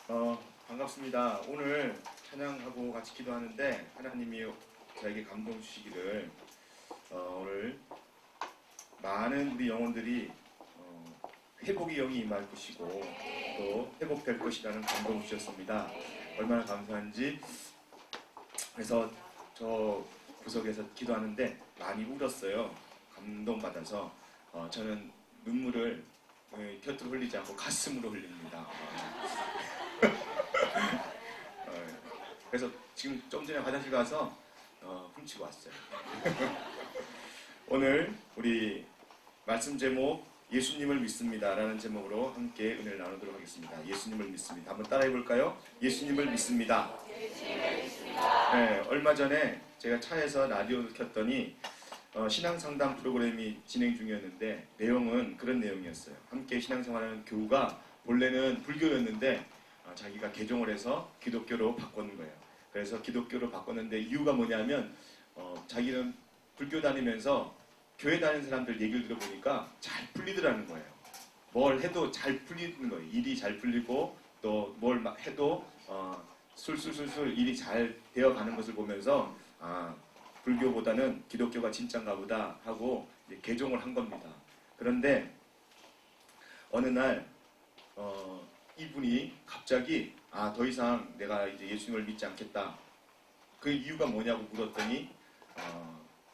반갑습니다. 오늘 찬양하고 같이 기도하는데 하나님이 저에게 감동 주시기를 오늘 많은 우리 영혼들이 회복의 영이 임할 것이고 또 회복될 것이라는 감동을 주셨습니다. 얼마나 감사한지. 그래서 저 구석에서 기도하는데 많이 울었어요. 감동받아서 저는 눈물을 곁으로 흘리지 않고 가슴으로 흘립니다. 그래서 지금 좀 전에 화장실 가서 훔치고 왔어요. 오늘 우리 말씀 제목 예수님을 믿습니다 라는 제목으로 함께 은혜를 나누도록 하겠습니다. 예수님을 믿습니다. 한번 따라해 볼까요? 예수님을 믿습니다. 네, 얼마 전에 제가 차에서 라디오를 켰더니 신앙상담 프로그램이 진행 중이었는데 내용은 그런 내용이었어요. 함께 신앙생활하는 교우가 본래는 불교였는데 자기가 개종을 해서 기독교로 바꾼 거예요. 그래서 기독교로 바꿨는데 이유가 뭐냐면 자기는 불교 다니면서 교회 다니는 사람들 얘기를 들어보니까 잘 풀리더라는 거예요. 뭘 해도 잘 풀리는 거예요. 일이 잘 풀리고 또 뭘 해도 술술술술 일이 잘 되어가는 것을 보면서 불교보다는 기독교가 진짠가 보다 하고 개종을 한 겁니다. 그런데 어느 날 이분이 갑자기 더 이상 내가 이제 예수님을 믿지 않겠다. 그 이유가 뭐냐고 물었더니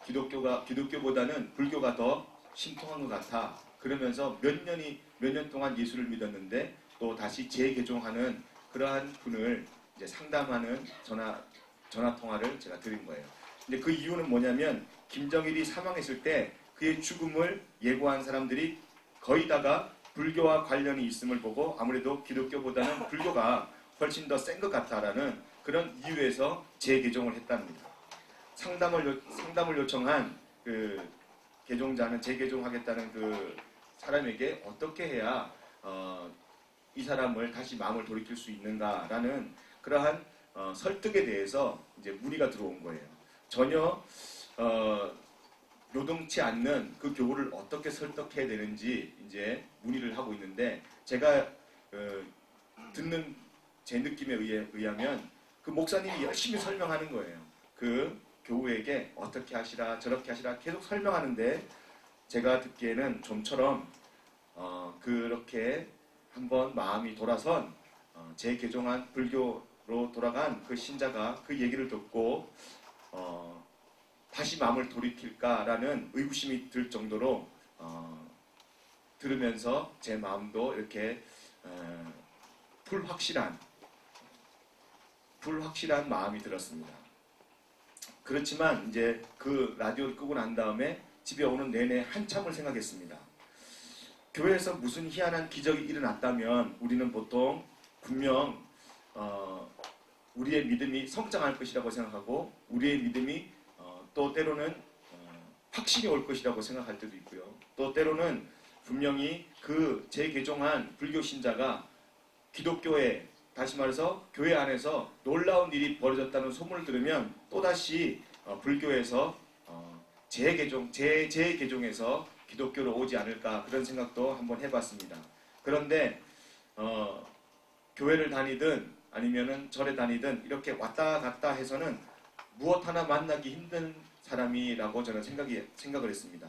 기독교보다는 불교가 더 신통한 것 같아. 그러면서 몇 년 동안 예수를 믿었는데 또 다시 재개종하는 그러한 분을 이제 상담하는 전화 통화를 제가 드린 거예요. 근데 그 이유는 뭐냐면 김정일이 사망했을 때 그의 죽음을 예고한 사람들이 거의 다가 불교와 관련이 있음을 보고 아무래도 기독교보다는 불교가 훨씬 더 센 것 같다라는 그런 이유에서 재개종을 했답니다. 상담을 요청한 그 개종자는 재개종하겠다는 그 사람에게 어떻게 해야 이 사람을 다시 마음을 돌이킬 수 있는가라는 그러한 설득에 대해서 이제 문의가 들어온 거예요. 전혀 요동치 않는 그 교우를 어떻게 설득해야 되는지 이제 문의를 하고 있는데 제가 듣는 제 느낌에 의하면 그 목사님이 열심히 설명하는 거예요. 그 교우에게 어떻게 하시라 저렇게 하시라 계속 설명하는데 제가 듣기에는 좀처럼 그렇게 한번 마음이 돌아선 재개종한 불교로 돌아간 그 신자가 그 얘기를 듣고 다시 마음을 돌이킬까라는 의구심이 들 정도로 들으면서 제 마음도 이렇게 불확실한 마음이 들었습니다. 그렇지만 이제 그 라디오를 끄고 난 다음에 집에 오는 내내 한참을 생각했습니다. 교회에서 무슨 희한한 기적이 일어났다면 우리는 보통 분명 우리의 믿음이 성장할 것이라고 생각하고 우리의 믿음이 또 때로는 확신이 올 것이라고 생각할 때도 있고요. 또 때로는 분명히 그 재개종한 불교 신자가 기독교에 다시 말해서 교회 안에서 놀라운 일이 벌어졌다는 소문을 들으면 또다시 불교에서 재개종해서 기독교로 오지 않을까 그런 생각도 한번 해봤습니다. 그런데 교회를 다니든 아니면은 절에 다니든 이렇게 왔다 갔다 해서는 무엇 하나 만나기 힘든 사람이라고 저는 생각을 했습니다.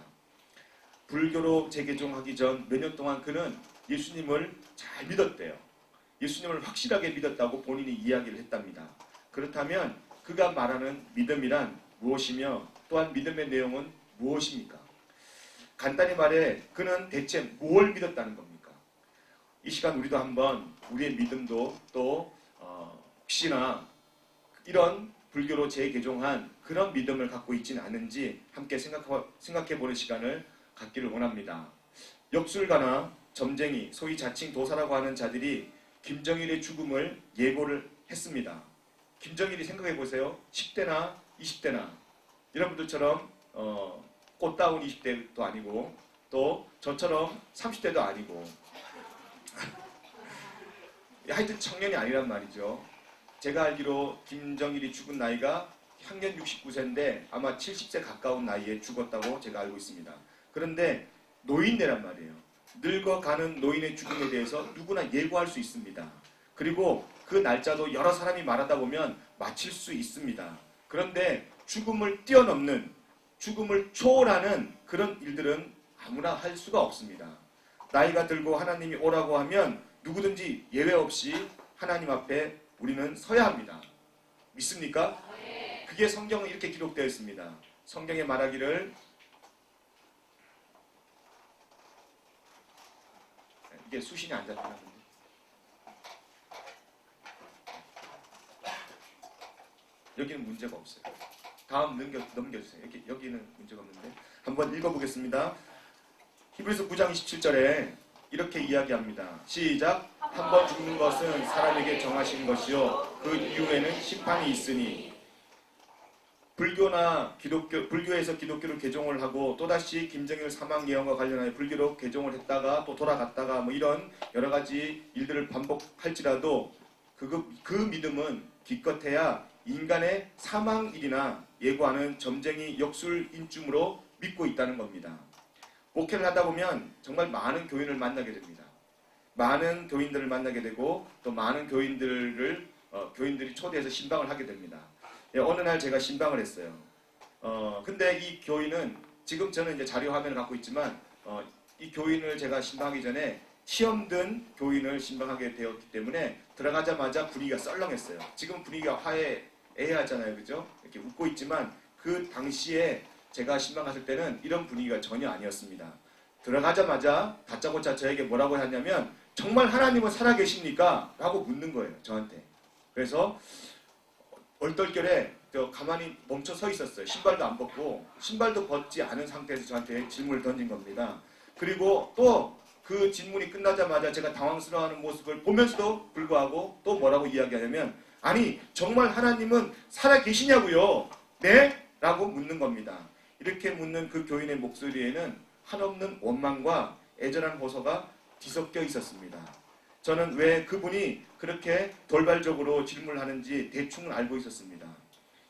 불교로 재개종하기 전 몇 년 동안 그는 예수님을 잘 믿었대요. 예수님을 확실하게 믿었다고 본인이 이야기를 했답니다. 그렇다면 그가 말하는 믿음이란 무엇이며 또한 믿음의 내용은 무엇입니까? 간단히 말해 그는 대체 뭘 믿었다는 겁니까? 이 시간 우리도 한번 우리의 믿음도 또 혹시나 이런 불교로 재개종한 그런 믿음을 갖고 있지는 않은지 함께 생각해보는 시간을 갖기를 원합니다. 역술가나 점쟁이, 소위 자칭 도사라고 하는 자들이 김정일의 죽음을 예고를 했습니다. 김정일이 생각해보세요. 10대나 20대나 이런 분들처럼 꽃다운 20대도 아니고 또 저처럼 30대도 아니고 하여튼 청년이 아니란 말이죠. 제가 알기로 김정일이 죽은 나이가 향년 69세인데 아마 70세 가까운 나이에 죽었다고 제가 알고 있습니다. 그런데 노인네란 말이에요. 늙어가는 노인의 죽음에 대해서 누구나 예고할 수 있습니다. 그리고 그 날짜도 여러 사람이 말하다 보면 맞힐 수 있습니다. 그런데 죽음을 뛰어넘는, 죽음을 초월하는 그런 일들은 아무나 할 수가 없습니다. 나이가 들고 하나님이 오라고 하면 누구든지 예외 없이 하나님 앞에 우리는 서야 합니다. 믿습니까? 그게 성경은 이렇게 기록되어 있습니다. 성경에 말하기를, 이게 수신이 안 잡히나 본데. 여기는 문제가 없어요. 다음 넘겨주세요. 여기는 문제가 없는데. 한번 읽어보겠습니다. 히브리서 9장 27절에 이렇게 이야기합니다. 시작. 한 번 죽는 것은 사람에게 정하신 것이요 그 이후에는 심판이 있으니. 불교에서 기독교로 개종을 하고 또다시 김정일 사망 예언과 관련하여 불교로 개종을 했다가 또 돌아갔다가 뭐 이런 여러 가지 일들을 반복할지라도 그 믿음은 기껏해야 인간의 사망일이나 예고하는 점쟁이 역술인쯤으로 믿고 있다는 겁니다. 목회를 하다 보면 정말 많은 교인을 만나게 됩니다. 많은 교인들을 만나게 되고 또 많은 교인들이 초대해서 신방을 하게 됩니다. 어느 날 제가 신방을 했어요. 근데 이 교인은 지금 저는 이제 자료 화면을 갖고 있지만 이 교인을 제가 신방하기 전에 시험 든 교인을 신방하게 되었기 때문에 들어가자마자 분위기가 썰렁했어요. 지금 분위기가 화해하잖아요, 그죠? 이렇게 웃고 있지만 그 당시에 제가 신방 갔을 때는 이런 분위기가 전혀 아니었습니다. 들어가자마자 다짜고짜 저에게 뭐라고 하냐면 정말 하나님은 살아계십니까? 라고 묻는 거예요, 저한테. 그래서 얼떨결에 가만히 멈춰 서 있었어요. 신발도 안 벗고 신발도 벗지 않은 상태에서 저한테 질문을 던진 겁니다. 그리고 또 그 질문이 끝나자마자 제가 당황스러워하는 모습을 보면서도 불구하고 또 뭐라고 이야기하냐면 아니 정말 하나님은 살아계시냐고요? 네? 라고 묻는 겁니다. 이렇게 묻는 그 교인의 목소리에는 한없는 원망과 애절한 호소가 뒤섞여 있었습니다. 저는 왜 그분이 그렇게 돌발적으로 질문을 하는지 대충은 알고 있었습니다.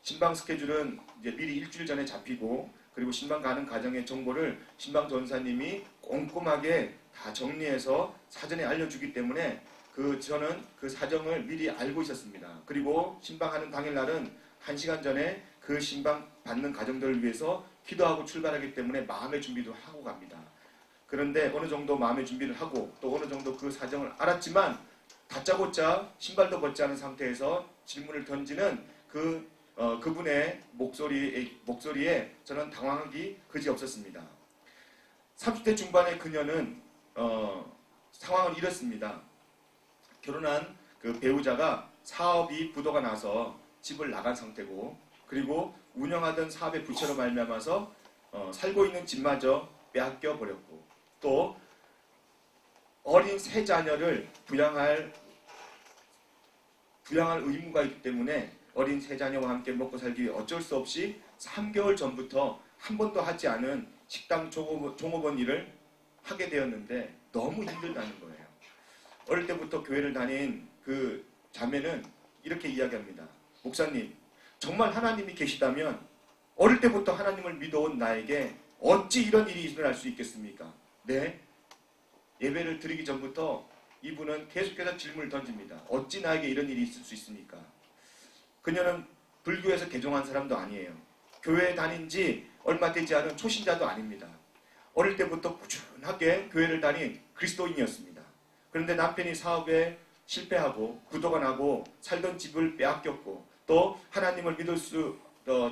신방 스케줄은 이제 미리 일주일 전에 잡히고 그리고 신방 가는 과정의 정보를 신방 전사님이 꼼꼼하게 다 정리해서 사전에 알려주기 때문에 저는 그 사정을 미리 알고 있었습니다. 그리고 신방하는 당일날은 1시간 전에 그 신방 받는 가정들을 위해서 기도하고 출발하기 때문에 마음의 준비도 하고 갑니다. 그런데 어느 정도 마음의 준비를 하고 또 어느 정도 그 사정을 알았지만 다짜고짜 신발도 벗지 않은 상태에서 질문을 던지는 그분의 목소리에 저는 당황하기 그지없었습니다. 30대 중반의 그녀는 상황은 이렇습니다. 결혼한 그 배우자가 사업이 부도가 나서 집을 나간 상태고 그리고 운영하던 사업의 부채로 말미암아서 살고 있는 집마저 빼앗겨 버렸고 또 어린 세 자녀를 부양할 의무가 있기 때문에 어린 세 자녀와 함께 먹고 살기 위해 어쩔 수 없이 3개월 전부터 한 번도 하지 않은 식당 종업원 일을 하게 되었는데 너무 힘들다는 거예요. 어릴 때부터 교회를 다닌 그 자매는 이렇게 이야기합니다. 목사님, 정말 하나님이 계시다면 어릴 때부터 하나님을 믿어온 나에게 어찌 이런 일이 일어날 수 있겠습니까? 네, 예배를 드리기 전부터 이분은 계속해서 질문을 던집니다. 어찌 나에게 이런 일이 있을 수 있습니까? 그녀는 불교에서 개종한 사람도 아니에요. 교회에 다닌 지 얼마 되지 않은 초신자도 아닙니다. 어릴 때부터 꾸준하게 교회를 다닌 그리스도인이었습니다. 그런데 남편이 사업에 실패하고 부도가 나고 살던 집을 빼앗겼고 또 하나님을 믿을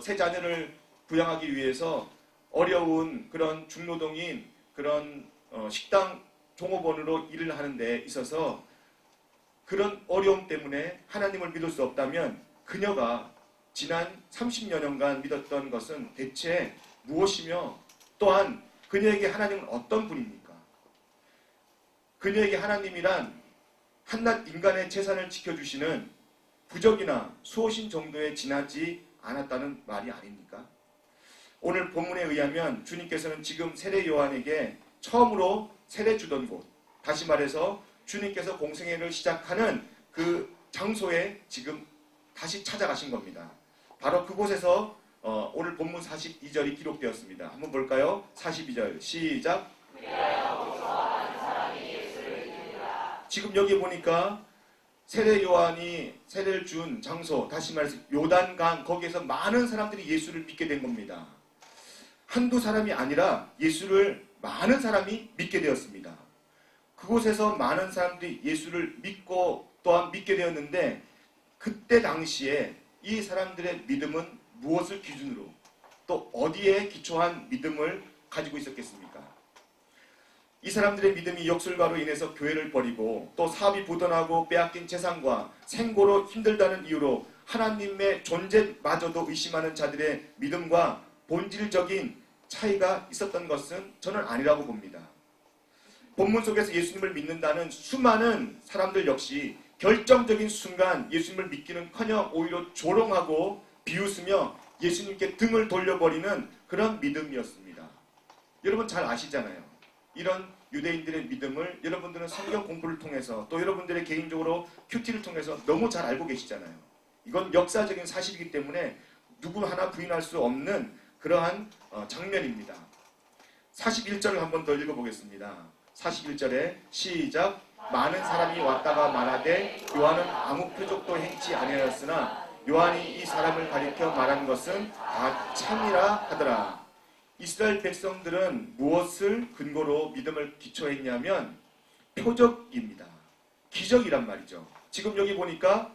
세 자녀를 부양하기 위해서 어려운 그런 중노동인 그런 식당 종업원으로 일을 하는 데 있어서 그런 어려움 때문에 하나님을 믿을 수 없다면 그녀가 지난 30여 년간 믿었던 것은 대체 무엇이며 또한 그녀에게 하나님은 어떤 분입니까? 그녀에게 하나님이란 한낱 인간의 재산을 지켜주시는 부적이나 수호신 정도에 지나지 않았다는 말이 아닙니까? 오늘 본문에 의하면 주님께서는 지금 세례 요한에게 처음으로 세례 주던 곳, 다시 말해서 주님께서 공생애를 시작하는 그 장소에 지금 다시 찾아가신 겁니다. 바로 그곳에서 오늘 본문 42절이 기록되었습니다. 한번 볼까요? 42절 시작. 지금 여기 보니까 세례 요한이 세례를 준 장소, 다시 말해서 요단강, 거기에서 많은 사람들이 예수를 믿게 된 겁니다. 한두 사람이 아니라 예수를 많은 사람이 믿게 되었습니다. 그곳에서 많은 사람들이 예수를 믿고 또한 믿게 되었는데, 그때 당시에 이 사람들의 믿음은 무엇을 기준으로 또 어디에 기초한 믿음을 가지고 있었겠습니까? 이 사람들의 믿음이 역술가로 인해서 교회를 버리고 또 사업이 부도나고 빼앗긴 재산과 생고로 힘들다는 이유로 하나님의 존재마저도 의심하는 자들의 믿음과 본질적인 차이가 있었던 것은 저는 아니라고 봅니다. 본문 속에서 예수님을 믿는다는 수많은 사람들 역시 결정적인 순간 예수님을 믿기는커녕 오히려 조롱하고 비웃으며 예수님께 등을 돌려버리는 그런 믿음이었습니다. 여러분 잘 아시잖아요. 이런 유대인들의 믿음을 여러분들은 성경 공부를 통해서 또 여러분들의 개인적으로 큐티를 통해서 너무 잘 알고 계시잖아요. 이건 역사적인 사실이기 때문에 누구 하나 부인할 수 없는 그러한 장면입니다. 41절을 한번 더 읽어보겠습니다. 41절에 시작. 많은 사람이 왔다가 말하되 요한은 아무 표적도 행치 아니하였으나 요한이 이 사람을 가리켜 말한 것은 다 참이라 하더라. 이스라엘 백성들은 무엇을 근거로 믿음을 기초했냐면 표적입니다. 기적이란 말이죠. 지금 여기 보니까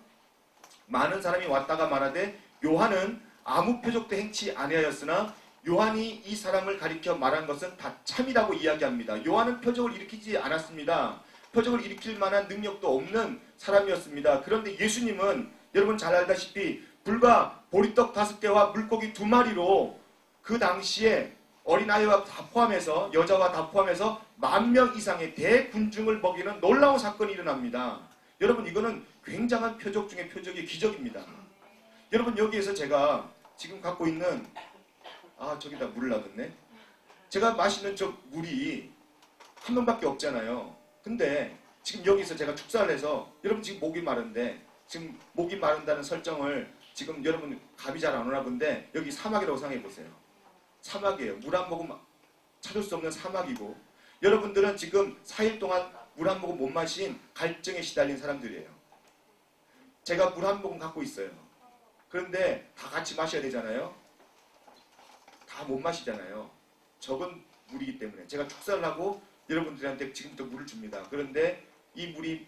많은 사람이 왔다가 말하되 요한은 아무 표적도 행치 아니하였으나 요한이 이 사람을 가리켜 말한 것은 다 참이라고 이야기합니다. 요한은 표적을 일으키지 않았습니다. 표적을 일으킬 만한 능력도 없는 사람이었습니다. 그런데 예수님은 여러분 잘 알다시피 불과 보리떡 5개와 물고기 2마리로 그 당시에 어린아이와 다 포함해서 여자와 다 포함해서 10,000명 이상의 대군중을 먹이는 놀라운 사건이 일어납니다. 여러분 이거는 굉장한 표적 중에 표적의 기적입니다. 여러분 여기에서 제가 지금 갖고 있는 저기다 물을 놔뒀네. 제가 마시는 저 물이 한 명밖에 없잖아요. 근데 지금 여기서 제가 축사를 해서 여러분 지금 목이 마른데 지금 목이 마른다는 설정을 지금 여러분 감이 잘 안 오나 본데 여기 사막이라고 생각해 보세요. 사막이에요. 물 한 모금 찾을 수 없는 사막이고 여러분들은 지금 4일 동안 물 한 모금 못 마신 갈증에 시달린 사람들이에요. 제가 물 한 모금 갖고 있어요. 그런데 다 같이 마셔야 되잖아요. 다 못 마시잖아요. 적은 물이기 때문에 제가 축사를 하고 여러분들한테 지금부터 물을 줍니다. 그런데 이 물이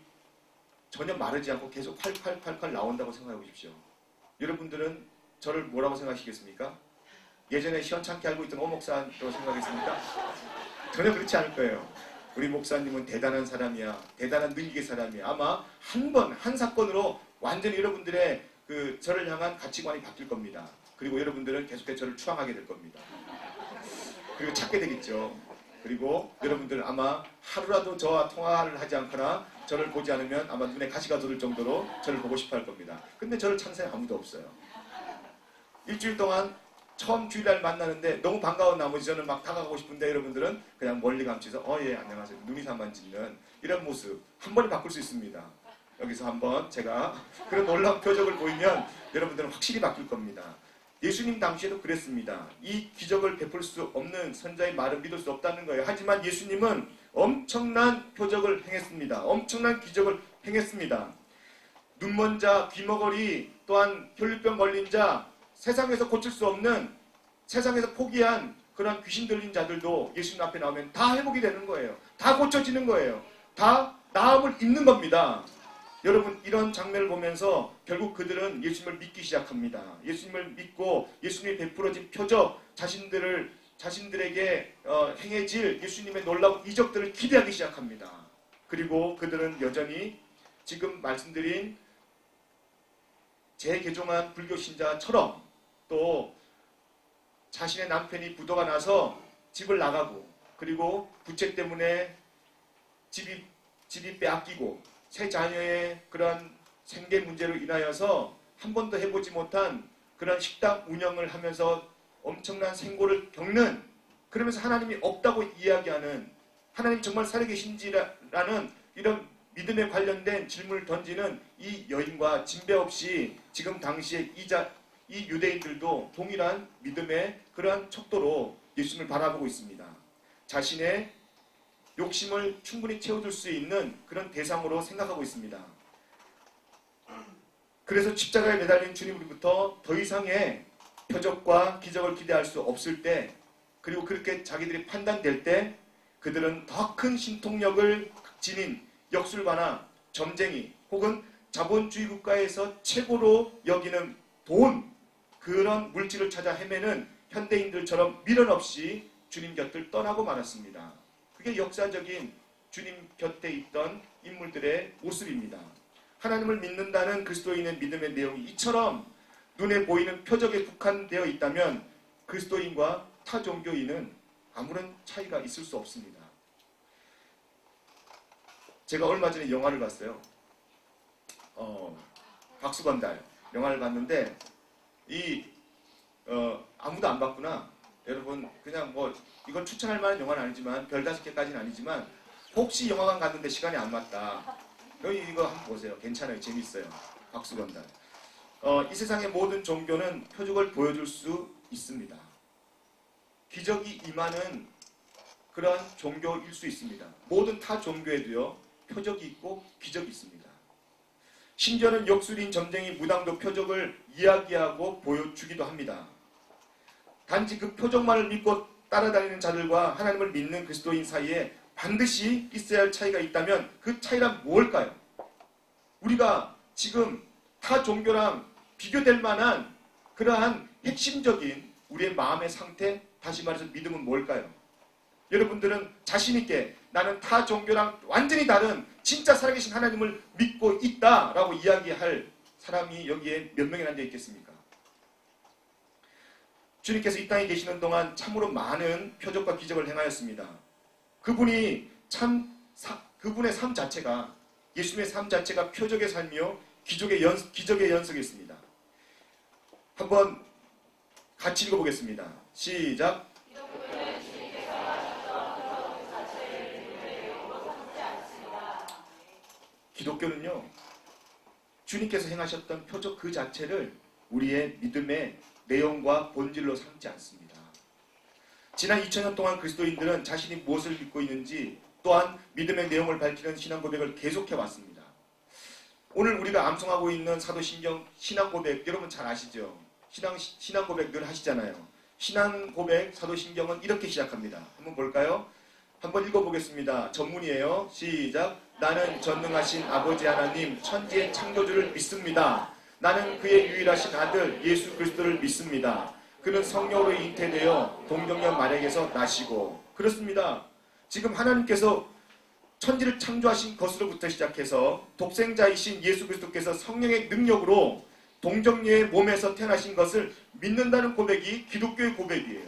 전혀 마르지 않고 계속 팔팔팔팔 나온다고 생각해 보십시오. 여러분들은 저를 뭐라고 생각하시겠습니까? 예전에 시원찮게 알고 있던 목사라고 생각하겠습니까? 전혀 그렇지 않을 거예요. 우리 목사님은 대단한 사람이야. 대단한 능력의 사람이야. 아마 한 사건으로 완전히 여러분들의 저를 향한 가치관이 바뀔 겁니다. 그리고 여러분들은 계속해서 저를 추앙하게 될 겁니다. 그리고 찾게 되겠죠. 그리고 여러분들은 아마 하루라도 저와 통화를 하지 않거나 저를 보지 않으면 아마 눈에 가시가 돋을 정도로 저를 보고 싶어 할 겁니다. 근데 저를 찾는 사람이 아무도 없어요. 일주일 동안 처음 주일날 만나는데 너무 반가운 나머지 저는 막 다가가고 싶은데 여러분들은 그냥 멀리 감치서 예 안녕하세요 눈이사만 짓는 이런 모습 한 번에 바꿀 수 있습니다. 여기서 한번 제가 그런 놀라운 표적을 보이면 여러분들은 확실히 바뀔 겁니다. 예수님 당시에도 그랬습니다. 이 기적을 베풀 수 없는 선자의 말을 믿을 수 없다는 거예요. 하지만 예수님은 엄청난 표적을 행했습니다. 엄청난 기적을 행했습니다. 눈먼 자, 귀머거리, 또한 혈류병 걸린 자, 세상에서 고칠 수 없는, 세상에서 포기한 그런 귀신 들린 자들도 예수님 앞에 나오면 다 회복이 되는 거예요. 다 고쳐지는 거예요. 다 나음을 입는 겁니다. 여러분 이런 장면을 보면서 결국 그들은 예수님을 믿기 시작합니다. 예수님을 믿고 예수님이 베풀어진 표적, 자신들에게 행해질 예수님의 놀라운 이적들을 기대하기 시작합니다. 그리고 그들은 여전히 지금 말씀드린 재개종한 불교 신자처럼 또 자신의 남편이 부도가 나서 집을 나가고 그리고 부채 때문에 집이 빼앗기고 새 자녀의 그런 생계 문제로 인하여서 한 번도 해보지 못한 그런 식당 운영을 하면서 엄청난 생고를 겪는, 그러면서 하나님이 없다고 이야기하는, 하나님 정말 살아계신지라는 이런 믿음에 관련된 질문을 던지는 이 여인과 진배 없이 지금 당시에 이 유대인들도 동일한 믿음의 그러한 척도로 예수님을 바라보고 있습니다. 자신의 욕심을 충분히 채워줄 수 있는 그런 대상으로 생각하고 있습니다. 그래서 십자가에 매달린 주님으로부터 더 이상의 표적과 기적을 기대할 수 없을 때, 그리고 그렇게 자기들이 판단될 때 그들은 더 큰 신통력을 지닌 역술가나 점쟁이 혹은 자본주의 국가에서 최고로 여기는 돈, 그런 물질을 찾아 헤매는 현대인들처럼 미련 없이 주님 곁을 떠나고 말았습니다. 그게 역사적인 주님 곁에 있던 인물들의 모습입니다. 하나님을 믿는다는 그리스도인의 믿음의 내용이 이처럼 눈에 보이는 표적에 국한되어 있다면 그리스도인과 타 종교인은 아무런 차이가 있을 수 없습니다. 제가 얼마 전에 영화를 봤어요. 박수건달 영화를 봤는데 아무도 안 봤구나. 여러분 그냥 뭐 이건 추천할 만한 영화는 아니지만 별 5개까지는 아니지만 혹시 영화관 갔는데 시간이 안 맞다. 이거 한번 보세요. 괜찮아요. 재밌어요. 박수건달. 이 세상의 모든 종교는 표적을 보여줄 수 있습니다. 기적이 임하는 그런 종교일 수 있습니다. 모든 타 종교에도요. 표적이 있고 기적이 있습니다. 심지어는 역술인 점쟁이 무당도 표적을 이야기하고 보여주기도 합니다. 단지 그 표적만을 믿고 따라다니는 자들과 하나님을 믿는 그리스도인 사이에 반드시 있어야 할 차이가 있다면 그 차이란 무엇일까요? 우리가 지금 타 종교랑 비교될 만한 그러한 핵심적인 우리의 마음의 상태, 다시 말해서 믿음은 뭘까요? 여러분들은 자신있게 나는 타 종교랑 완전히 다른 진짜 살아계신 하나님을 믿고 있다라고 이야기할 사람이 여기에 몇 명이나 앉아 있겠습니까? 주님께서 이 땅에 계시는 동안 참으로 많은 표적과 기적을 행하였습니다. 그분의 삶 자체가, 예수님의 삶 자체가 표적의 삶이요 기적의 연속이었습니다. 한번 같이 읽어보겠습니다. 시작. 기독교는요, 주님께서 행하셨던 표적 그 자체를 우리의 믿음의 내용과 본질로 삼지 않습니다. 지난 2000년 동안 그리스도인들은 자신이 무엇을 믿고 있는지 또한 믿음의 내용을 밝히는 신앙 고백을 계속해 왔습니다. 오늘 우리가 암송하고 있는 사도신경 신앙 고백, 여러분 잘 아시죠? 신앙 고백 늘 하시잖아요. 신앙 고백 사도신경은 이렇게 시작합니다. 한번 볼까요? 한번 읽어보겠습니다. 전문이에요. 시작. 나는 전능하신 아버지 하나님 천지의 창조주를 믿습니다. 나는 그의 유일하신 아들 예수 그리스도를 믿습니다. 그는 성령으로 잉태되어 동정녀 마리아에게서 나시고. 그렇습니다. 지금 하나님께서 천지를 창조하신 것으로부터 시작해서 독생자이신 예수 그리스도께서 성령의 능력으로 동정녀의 몸에서 태어나신 것을 믿는다는 고백이 기독교의 고백이에요.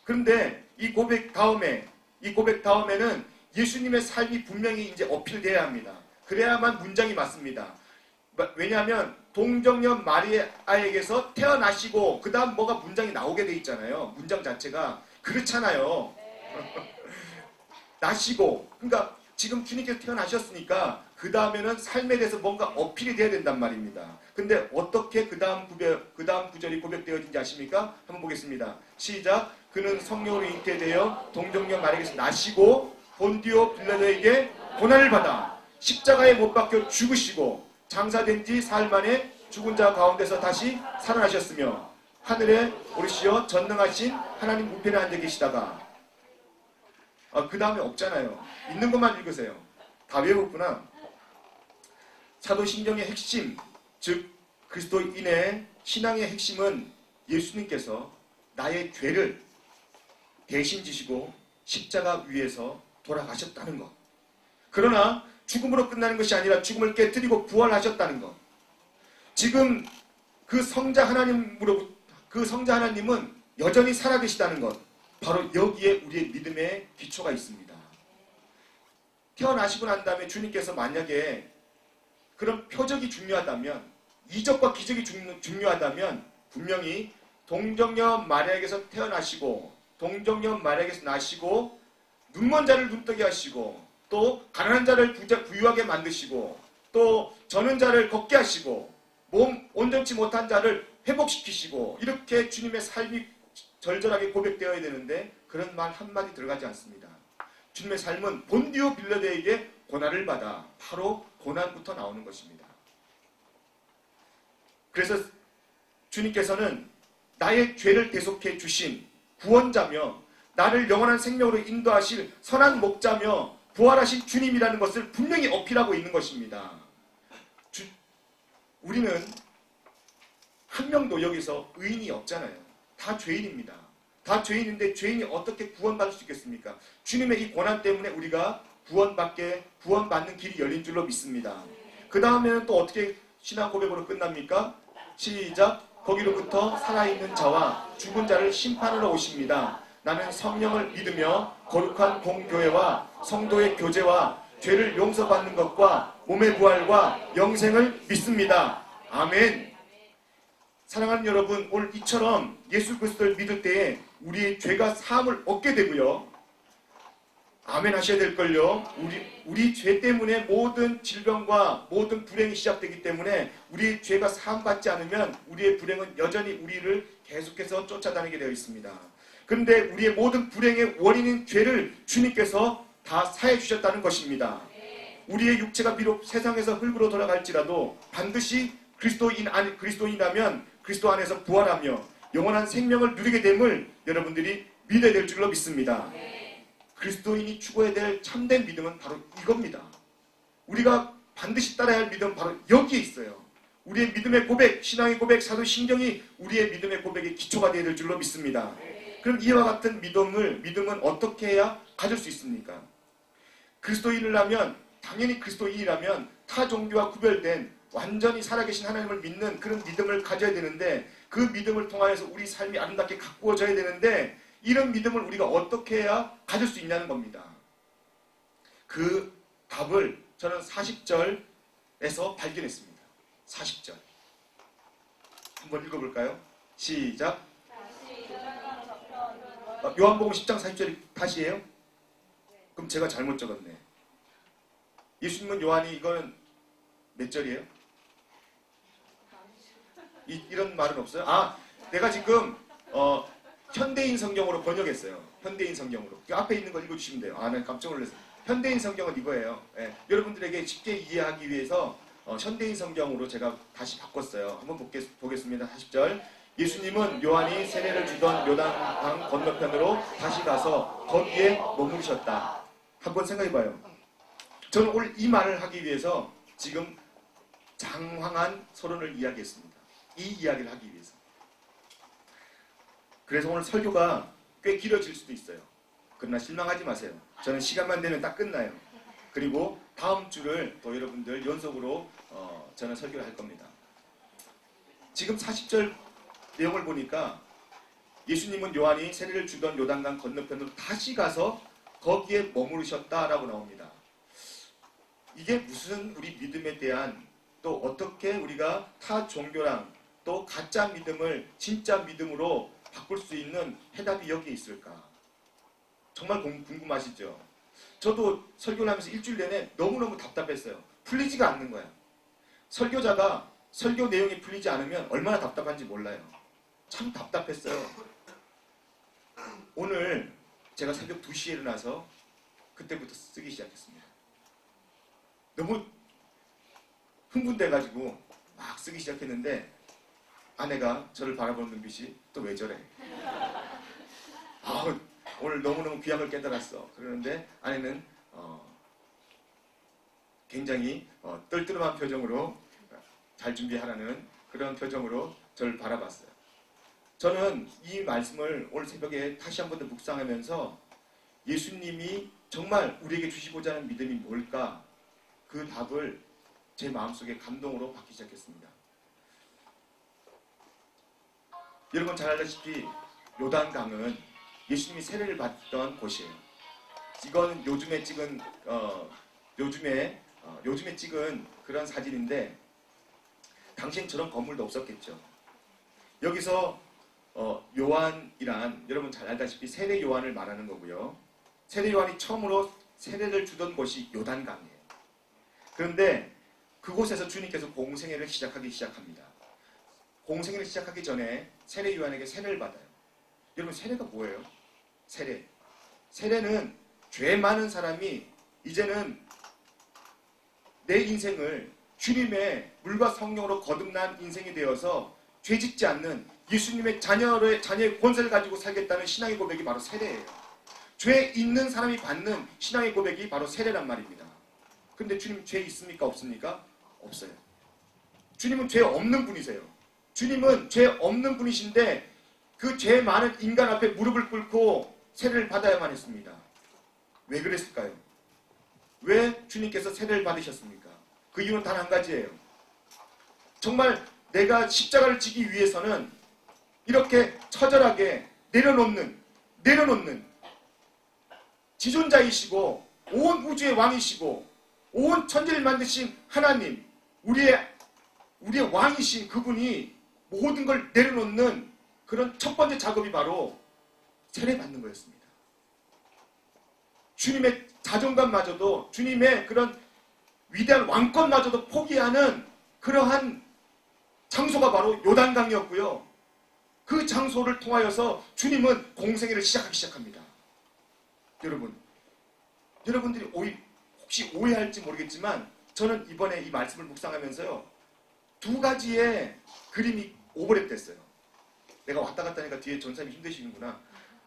그런데 이 고백 다음에는 예수님의 삶이 분명히 이제 어필돼야 합니다. 그래야만 문장이 맞습니다. 왜냐하면 동정녀 마리아에게서 태어나시고 그 다음 뭐가 문장이 나오게 돼 있잖아요. 문장 자체가 그렇잖아요. 나시고, 그러니까 지금 주님께서 태어나셨으니까 그 다음에는 삶에 대해서 뭔가 어필이 돼야 된단 말입니다. 근데 어떻게 그 다음 구절이 고백되어진지 아십니까? 한번 보겠습니다. 시작. 그는 성령으로 잉태되어 동정녀 마리아에게서 나시고 본디오 빌라도에게 고난을 받아 십자가에 못 박혀 죽으시고 장사된 지 사흘 만에 죽은 자 가운데서 다시 살아나셨으며 하늘에 오르시어 전능하신 하나님 우편에 앉아 계시다가 그 다음에 없잖아요. 있는 것만 읽으세요. 다 외웠구나. 사도신경의 핵심, 즉 그리스도인의 신앙의 핵심은 예수님께서 나의 죄를 대신 지시고 십자가 위에서 돌아가셨다는 것. 그러나 죽음으로 끝나는 것이 아니라 죽음을 깨뜨리고 부활하셨다는 것. 지금 그 성자 하나님은 여전히 살아계시다는 것. 바로 여기에 우리의 믿음의 기초가 있습니다. 태어나시고 난 다음에 주님께서 만약에 그런 표적이 중요하다면, 이적과 기적이 중요하다면 분명히 동정녀 마리아에게서 태어나시고 동정녀 마리아에게서 나시고 눈먼 자를 눈뜨게 하시고 또 가난한 자를 부유하게 만드시고 또 저는 자를 걷게 하시고 몸 온전치 못한 자를 회복시키시고 이렇게 주님의 삶이 절절하게 고백되어야 되는데 그런 말 한마디 들어가지 않습니다. 주님의 삶은 본디오 빌라도에게 고난을 받아 바로 고난부터 나오는 것입니다. 그래서 주님께서는 나의 죄를 대속해 주신 구원자며 나를 영원한 생명으로 인도하실 선한 목자며 부활하신 주님이라는 것을 분명히 어필하고 있는 것입니다. 우리는 한 명도 여기서 의인이 없잖아요. 다 죄인입니다. 다 죄인인데 죄인이 어떻게 구원받을 수 있겠습니까? 주님의 이 고난 때문에 우리가 구원받는 길이 열린 줄로 믿습니다. 그 다음에는 또 어떻게 신앙 고백으로 끝납니까? 시작! 거기로부터 살아있는 자와 죽은 자를 심판하러 오십니다. 나는 성령을 믿으며 거룩한 공교회와 성도의 교제와 죄를 용서받는 것과 몸의 부활과 영생을 믿습니다. 아멘. 사랑하는 여러분, 오늘 이처럼 예수 그리스도를 믿을 때에 우리의 죄가 사함을 얻게 되고요. 아멘 하셔야 될걸요. 우리 죄 때문에 모든 질병과 모든 불행이 시작되기 때문에 우리의 죄가 사함받지 않으면 우리의 불행은 여전히 우리를 계속해서 쫓아다니게 되어 있습니다. 그런데 우리의 모든 불행의 원인인 죄를 주님께서 다 사해 주셨다는 것입니다. 우리의 육체가 비록 세상에서 흙으로 돌아갈지라도 반드시 그리스도인이라면 그리스도 안에서 부활하며 영원한 생명을 누리게 됨을 여러분들이 믿어야 될 줄로 믿습니다. 그리스도인이 추구해야 될 참된 믿음은 바로 이겁니다. 우리가 반드시 따라야 할 믿음은 바로 여기에 있어요. 우리의 믿음의 고백, 신앙의 고백, 사도신경이 우리의 믿음의 고백의 기초가 되어야 될 줄로 믿습니다. 그럼 이와 같은 믿음은 어떻게 해야 가질 수 있습니까? 당연히 그리스도인이라면 타 종교와 구별된 완전히 살아계신 하나님을 믿는 그런 믿음을 가져야 되는데 그 믿음을 통하여서 우리 삶이 아름답게 가꾸어져야 되는데 이런 믿음을 우리가 어떻게 해야 가질 수 있냐는 겁니다. 그 답을 저는 40절에서 발견했습니다. 40절. 한번 읽어볼까요? 시작. 요한복음 10장 40절이 다시 해요? 그럼 제가 잘못 적었네. 예수님은 요한이 이거는 몇 절이에요? 이런 말은 없어요? 내가 지금 현대인 성경으로 번역했어요. 현대인 성경으로. 그 앞에 있는 거 읽어주시면 돼요. 난 깜짝 놀랐어요. 현대인 성경은 이거예요. 여러분들에게 쉽게 이해하기 위해서 현대인 성경으로 제가 다시 바꿨어요. 한번 보겠습니다. 40절. 예수님은 요한이 세례를 주던 요단강 건너편으로 다시 가서 거기에 머무르셨다. 한번 생각해봐요. 저는 오늘 이 말을 하기 위해서 지금 장황한 서론을 이야기했습니다. 이 이야기를 하기 위해서. 그래서 오늘 설교가 꽤 길어질 수도 있어요. 그러나 실망하지 마세요. 저는 시간만 되면 딱 끝나요. 그리고 다음 주를 또 여러분들 연속으로 저는 설교를 할 겁니다. 지금 40절 내용을 보니까 예수님은 요한이 세례를 주던 요단강 건너편으로 다시 가서 거기에 머무르셨다라고 나옵니다. 이게 무슨 우리 믿음에 대한 또 어떻게 우리가 타 종교랑 또 가짜 믿음을 진짜 믿음으로 바꿀 수 있는 해답이 여기에 있을까? 정말 궁금하시죠? 저도 설교를 하면서 일주일 내내 너무너무 답답했어요. 풀리지가 않는 거야. 설교자가 설교 내용이 풀리지 않으면 얼마나 답답한지 몰라요. 참 답답했어요. 오늘 제가 새벽 2시에 일어나서 그때부터 쓰기 시작했습니다. 너무 흥분돼가지고 막 쓰기 시작했는데 아내가 저를 바라보는 눈빛이 또 왜 저래? 오늘 너무너무 귀한 걸 깨달았어. 그러는데 아내는 굉장히 떨떠름한 표정으로 잘 준비하라는 그런 표정으로 저를 바라봤어요. 저는 이 말씀을 오늘 새벽에 다시 한 번 더 묵상하면서 예수님이 정말 우리에게 주시고자 하는 믿음이 뭘까? 그 답을 제 마음속에 감동으로 받기 시작했습니다. 여러분 잘 알다시피 요단강은 예수님이 세례를 받던 곳이에요. 이건 요즘에 찍은 그런 사진인데 당시엔 저런 건물도 없었겠죠. 여기서 요한이란 여러분 잘 알다시피 세례 요한을 말하는 거고요. 세례 요한이 처음으로 세례를 주던 곳이 요단강이에요. 그런데 그곳에서 주님께서 공생애를 시작합니다. 공생애를 시작하기 전에 세례 요한에게 세례를 받아요. 여러분 세례가 뭐예요? 세례는 죄 많은 사람이 이제는 내 인생을 주님의 물과 성령으로 거듭난 인생이 되어서 죄짓지 않는 예수님의 자녀의 권세를 가지고 살겠다는 신앙의 고백이 바로 세례예요. 죄 있는 사람이 받는 신앙의 고백이 바로 세례란 말입니다. 근데 주님 죄 있습니까? 없습니까? 없어요. 주님은 죄 없는 분이세요. 주님은 죄 없는 분이신데 그 죄 많은 인간 앞에 무릎을 꿇고 세례를 받아야만 했습니다. 왜 그랬을까요? 왜 주님께서 세례를 받으셨습니까? 그 이유는 단 한 가지예요. 정말 내가 십자가를 지기 위해서는 이렇게 처절하게 내려놓는 지존자이시고 온 우주의 왕이시고 온 천지를 만드신 하나님, 우리의 왕이신 그분이 모든 걸 내려놓는 그런 첫 번째 작업이 바로 세례받는 거였습니다. 주님의 자존감마저도, 주님의 그런 위대한 왕권마저도 포기하는 그러한 장소가 바로 요단강이었고요. 그 장소를 통하여서 주님은 공생애를 시작합니다. 여러분들이 혹시 오해할지 모르겠지만 저는 이번에 이 말씀을 묵상하면서요, 두 가지의 그림이 오버랩됐어요. 내가 왔다 갔다 하니까 뒤에 전사님이 힘드시는구나.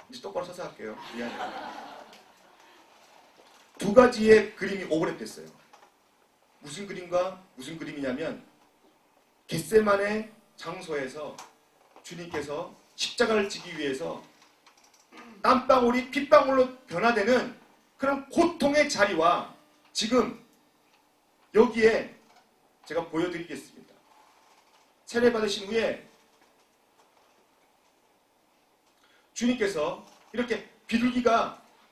이제 똑바로 서서 할게요. 미안해요. 두 가지의 그림이 오버랩됐어요. 무슨 그림과 무슨 그림이냐면 겟세마네 장소에서 주님께서 십자가를 지기 위해서 땀방울이 핏방울로 변화되는 그런 고통의 자리와 지금 여기에 제가 보여드리겠습니다. 세례 받으신 후에 주님께서 이렇게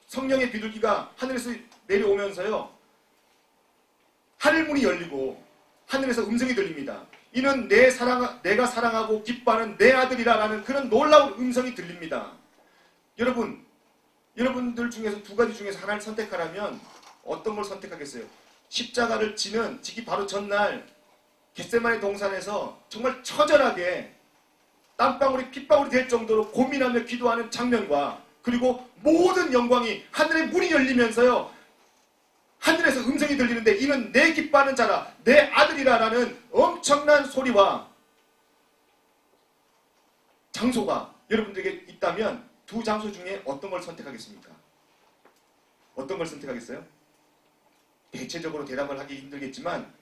성령의 비둘기가 하늘에서 내려오면서요, 하늘문이 열리고 하늘에서 음성이 들립니다. 이는 내가 사랑하고 기뻐하는 내 아들이라라는 그런 놀라운 음성이 들립니다. 여러분들 중에서 두 가지 중에서 하나를 선택하라면 어떤 걸 선택하겠어요? 십자가를 지기 바로 전날 겟세마네 동산에서 정말 처절하게 땀방울이 핏방울이 될 정도로 고민하며 기도하는 장면과, 그리고 모든 영광이 하늘의 문이 열리면서요, 하늘에서 음성이 들리는데 이는 내 기뻐하는 자라, 내 아들이라라는 엄청난 소리와 장소가 여러분들에게 있다면 두 장소 중에 어떤 걸 선택하겠습니까? 어떤 걸 선택하겠어요? 대체적으로 대답을 하기 힘들겠지만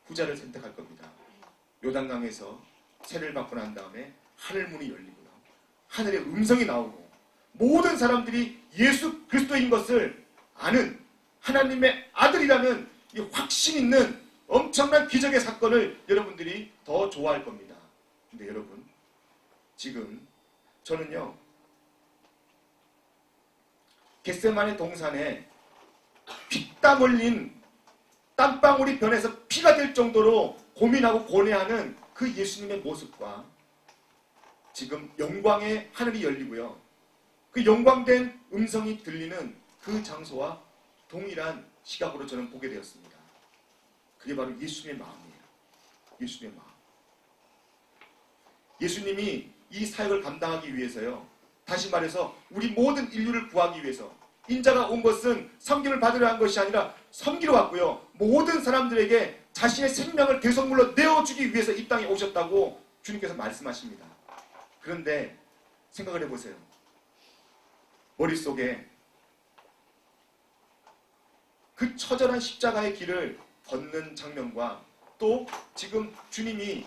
후자를 선택할 겁니다. 요단강에서 세례를 받고 난 다음에 하늘문이 열리고요, 하늘의 음성이 나오고 모든 사람들이 예수 그리스도인 것을 아는 하나님의 아들이라는 이 확신 있는 엄청난 기적의 사건을 여러분들이 더 좋아할 겁니다. 근데 여러분, 지금 저는요, 겟세마네 동산에 피땀 흘린 땀방울이 변해서 피가 될 정도로 고민하고 고뇌하는 그 예수님의 모습과 지금 영광의 하늘이 열리고요, 그 영광된 음성이 들리는 그 장소와 동일한 시각으로 저는 보게 되었습니다. 그게 바로 예수님의 마음이에요. 예수님의 마음. 예수님이 이 사역을 감당하기 위해서요, 다시 말해서 우리 모든 인류를 구하기 위해서 인자가 온 것은 섬김을 받으려 한 것이 아니라 섬기러 왔고요, 모든 사람들에게 자신의 생명을 대성물로 내어주기 위해서 이 땅에 오셨다고 주님께서 말씀하십니다. 그런데 생각을 해보세요. 머릿속에 그 처절한 십자가의 길을 걷는 장면과 또 지금 주님이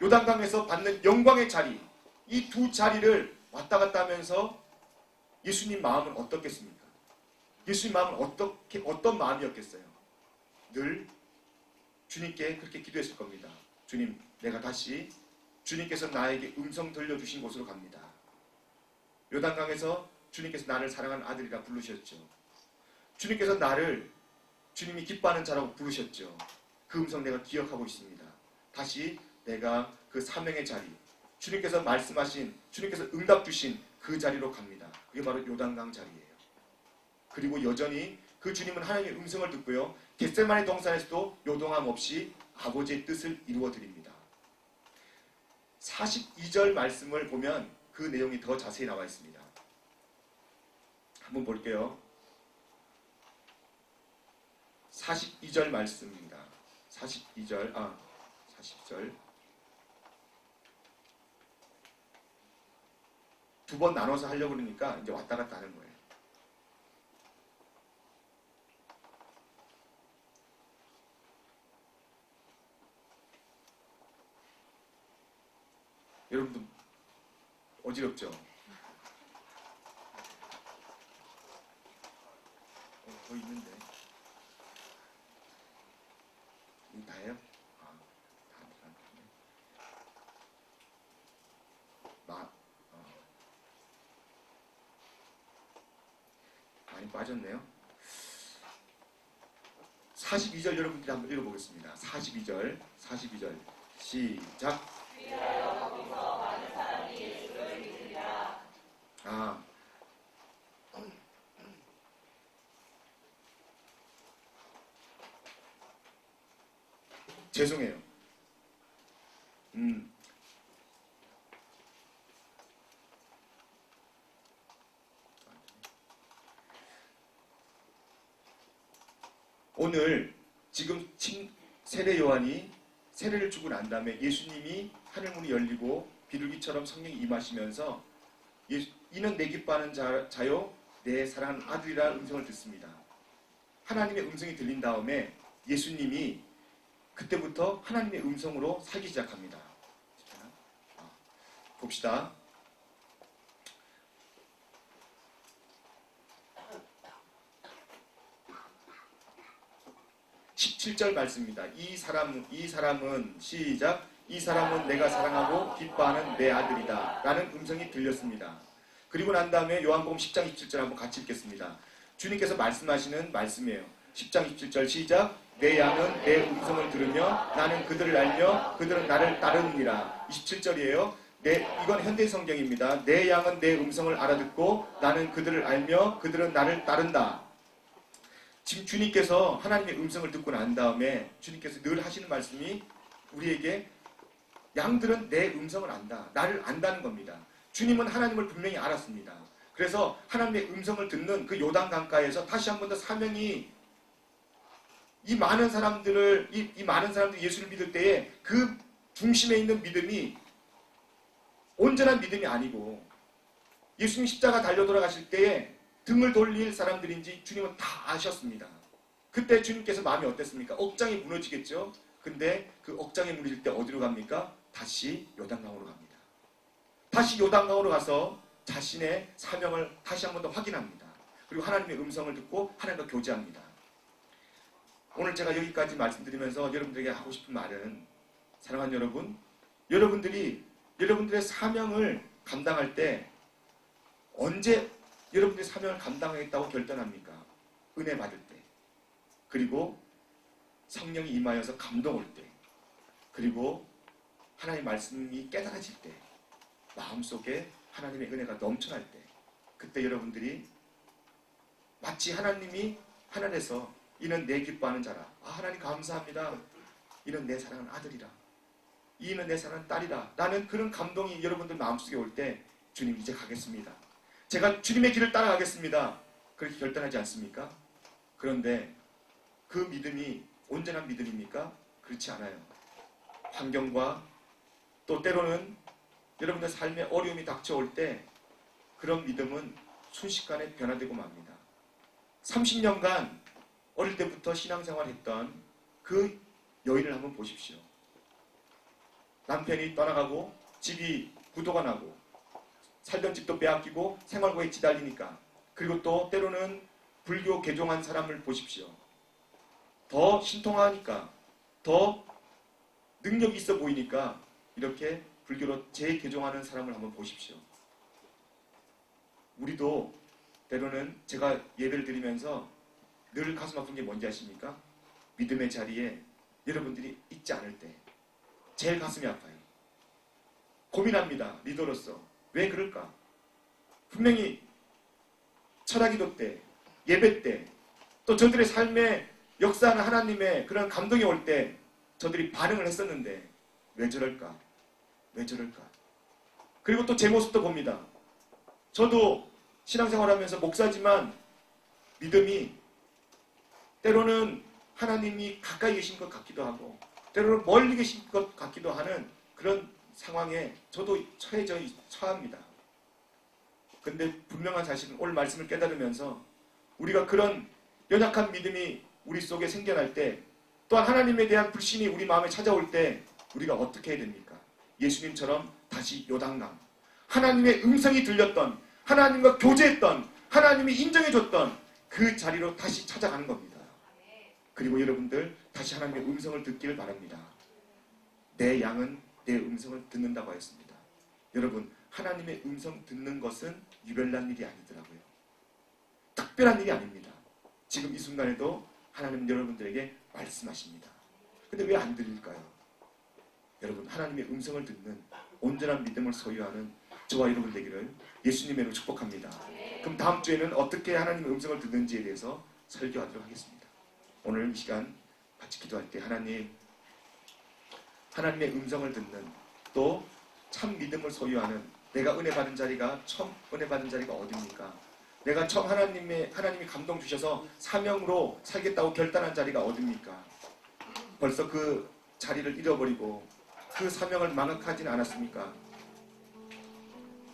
요단강에서 받는 영광의 자리, 이 두 자리를 왔다 갔다 하면서 예수님 마음은 어떻겠습니까? 예수님 마음은 어떤 마음이었겠어요? 늘 주님께 그렇게 기도했을 겁니다. 주님, 내가 다시 주님께서 나에게 음성 들려주신 곳으로 갑니다. 요단강에서 주님께서 나를 사랑하는 아들이라 부르셨죠. 주님께서 나를 주님이 기뻐하는 자라고 부르셨죠. 그 음성 내가 기억하고 있습니다. 다시 내가 그 사명의 자리, 주님께서 말씀하신, 주님께서 응답 주신 그 자리로 갑니다. 그게 바로 요단강 자리예요. 그리고 여전히 그 주님은 하나님의 음성을 듣고요, 겟세마네 동산에서도 요동함 없이 아버지의 뜻을 이루어 드립니다. 42절 말씀을 보면 그 내용이 더 자세히 나와 있습니다. 한번 볼게요. 42절 말씀입니다. 42절, 40절. 두 번 나눠서 하려고 그러니까 이제 왔다 갔다 하는 거예요. 여러분도 어지럽죠? 더 있는데. 이거 다예요? 많이 빠졌네요. 42절 여러분들이 한번 읽어보겠습니다. 42절 시작. 죄송해요. 오늘 지금 세례 요한이 세례를 주고 난 다음에 예수님이 하늘문이 열리고 비둘기처럼 성령이 임하시면서 이는 내 기뻐하는 자요 내 사랑하는 아들이라 음성을 듣습니다. 하나님의 음성이 들린 다음에 예수님이 그때부터 하나님의 음성으로 살기 시작합니다. 봅시다. 17절 말씀입니다. 이 사람은 시작. 이 사람은 내가 사랑하고 기뻐하는 내 아들이다 라는 음성이 들렸습니다. 그리고 난 다음에 요한복음 10장 27절 한번 같이 읽겠습니다. 주님께서 말씀하시는 말씀이에요. 10장 27절 시작. 내 양은 내 음성을 들으며 나는 그들을 알며 그들은 나를 따르느니라. 27절이에요. 이건 현대 성경입니다. 내 양은 내 음성을 알아듣고 나는 그들을 알며 그들은 나를 따른다. 지금 주님께서 하나님의 음성을 듣고 난 다음에 주님께서 늘 하시는 말씀이 우리에게 양들은 내 음성을 안다. 나를 안다는 겁니다. 주님은 하나님을 분명히 알았습니다. 그래서 하나님의 음성을 듣는 그 요단 강가에서 다시 한 번 더 사명이 이 많은 사람들이 예수를 믿을 때에 그 중심에 있는 믿음이 온전한 믿음이 아니고 예수님 십자가 달려 돌아가실 때에 등을 돌릴 사람들인지 주님은 다 아셨습니다. 그때 주님께서 마음이 어땠습니까? 억장이 무너지겠죠? 근데 그 억장이 무너질 때 어디로 갑니까? 다시 요단강으로 갑니다. 다시 요단강으로 가서 자신의 사명을 다시 한 번 더 확인합니다. 그리고 하나님의 음성을 듣고 하나님과 교제합니다. 오늘 제가 여기까지 말씀드리면서 여러분들에게 하고 싶은 말은 사랑하는 여러분, 여러분들의 사명을 감당할 때 언제 여러분들의 사명을 감당하겠다고 결단합니까? 은혜 받을 때, 그리고 성령이 임하여서 감동 올 때, 그리고 하나님의 말씀이 깨달아질 때, 마음속에 하나님의 은혜가 넘쳐날 때, 그때 여러분들이 마치 하나님이 하늘에서 이는 내 기뻐하는 자라. 하나님 감사합니다. 이는 내 사랑하는 아들이라. 이는 내 사랑하는 딸이라. 라는 그런 감동이 여러분들 마음속에 올 때 주님 이제 가겠습니다. 제가 주님의 길을 따라가겠습니다. 그렇게 결단하지 않습니까? 그런데 그 믿음이 온전한 믿음입니까? 그렇지 않아요. 환경과 또 때로는 여러분들 삶에 어려움이 닥쳐올 때 그런 믿음은 순식간에 변화되고 맙니다. 30년간 어릴 때부터 신앙생활했던 그 여인을 한번 보십시오. 남편이 떠나가고 집이 부도가 나고 살던 집도 빼앗기고 생활고에 지달리니까, 그리고 또 때로는 불교 개종한 사람을 보십시오. 더 신통하니까, 더 능력이 있어 보이니까 이렇게 불교로 재개종하는 사람을 한번 보십시오. 우리도 때로는 제가 예배를 드리면서 늘 가슴 아픈 게 뭔지 아십니까? 믿음의 자리에 여러분들이 있지 않을 때 제일 가슴이 아파요. 고민합니다. 리더로서. 왜 그럴까? 분명히 철학기도 때, 예배 때, 또 저들의 삶에 역사하는 하나님의 그런 감동이 올 때 저들이 반응을 했었는데 왜 저럴까? 왜 저럴까? 그리고 또 제 모습도 봅니다. 저도 신앙생활하면서 목사지만 믿음이 때로는 하나님이 가까이 계신 것 같기도 하고 때로는 멀리 계신 것 같기도 하는 그런 상황에 저도 처합니다. 근데 분명한 사실은 오늘 말씀을 깨달으면서 우리가 그런 연약한 믿음이 우리 속에 생겨날 때, 또한 하나님에 대한 불신이 우리 마음에 찾아올 때 우리가 어떻게 해야 됩니까? 예수님처럼 다시 요단강, 하나님의 음성이 들렸던, 하나님과 교제했던, 하나님이 인정해줬던 그 자리로 다시 찾아가는 겁니다. 그리고 여러분들 다시 하나님의 음성을 듣기를 바랍니다. 내 양은 내 음성을 듣는다고 하였습니다. 여러분, 하나님의 음성 듣는 것은 유별난 일이 아니더라고요. 특별한 일이 아닙니다. 지금 이 순간에도 하나님 여러분들에게 말씀하십니다. 근데 왜 안 들릴까요? 여러분, 하나님의 음성을 듣는 온전한 믿음을 소유하는 저와 여러분 되기를 예수님으로 축복합니다. 그럼 다음 주에는 어떻게 하나님의 음성을 듣는지에 대해서 설교하도록 하겠습니다. 오늘 이 시간 같이 기도할 때 하나님의 음성을 듣는, 또 참 믿음을 소유하는, 내가 은혜 받은 자리가 처음 은혜 받은 자리가 어디입니까? 내가 처음 하나님이 감동 주셔서 사명으로 살겠다고 결단한 자리가 어디입니까? 벌써 그 자리를 잃어버리고 그 사명을 망각하지는 않았습니까?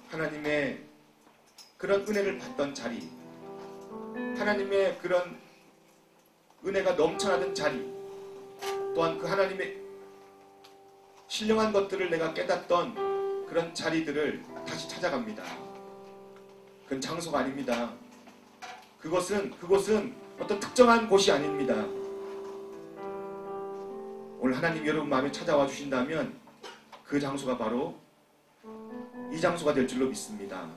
하나님의 그런 은혜를 받던 자리, 하나님의 그런 은혜가 넘쳐나던 자리, 또한 그 하나님의 신령한 것들을 내가 깨닫던 그런 자리들을 다시 찾아갑니다. 그건 장소가 아닙니다. 그곳은 어떤 특정한 곳이 아닙니다. 오늘 하나님 여러분 마음에 찾아와 주신다면 그 장소가 바로 이 장소가 될 줄로 믿습니다.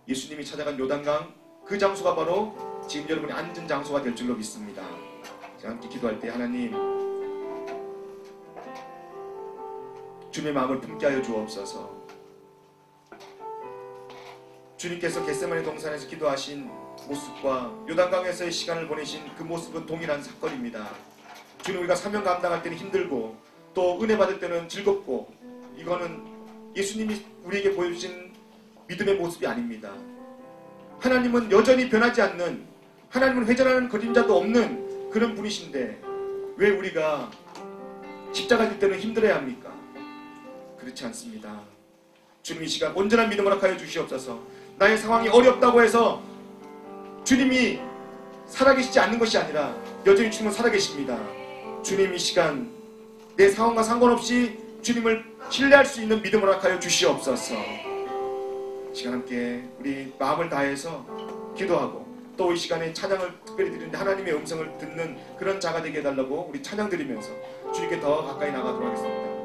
예수님이 찾아간 요단강, 그 장소가 바로 지금 여러분이 앉은 장소가 될 줄로 믿습니다. 자, 함께 기도할 때 하나님, 주님의 마음을 품게 하여 주옵소서. 주님께서 겟세마네 동산에서 기도하신 모습과 요단강에서의 시간을 보내신 그 모습은 동일한 사건입니다. 주님, 우리가 사명 감당할 때는 힘들고 또 은혜 받을 때는 즐겁고, 이거는 예수님이 우리에게 보여주신 믿음의 모습이 아닙니다. 하나님은 여전히 변하지 않는, 하나님은 회전하는 그림자도 없는 그런 분이신데 왜 우리가 십자가 질 때는 힘들어야 합니까? 그렇지 않습니다. 주님, 이 시간 온전한 믿음을 허락하여 주시옵소서. 나의 상황이 어렵다고 해서 주님이 살아계시지 않는 것이 아니라 여전히 주님은 살아계십니다. 주님, 이 시간 내 상황과 상관없이 주님을 신뢰할 수 있는 믿음을 허락하여 주시옵소서. 이 시간 함께 우리 마음을 다해서 기도하고, 또 이 시간에 찬양을 특별히 드리는데 하나님의 음성을 듣는 그런 자가 되게 해달라고 우리 찬양 드리면서 주님께 더 가까이 나가도록 하겠습니다.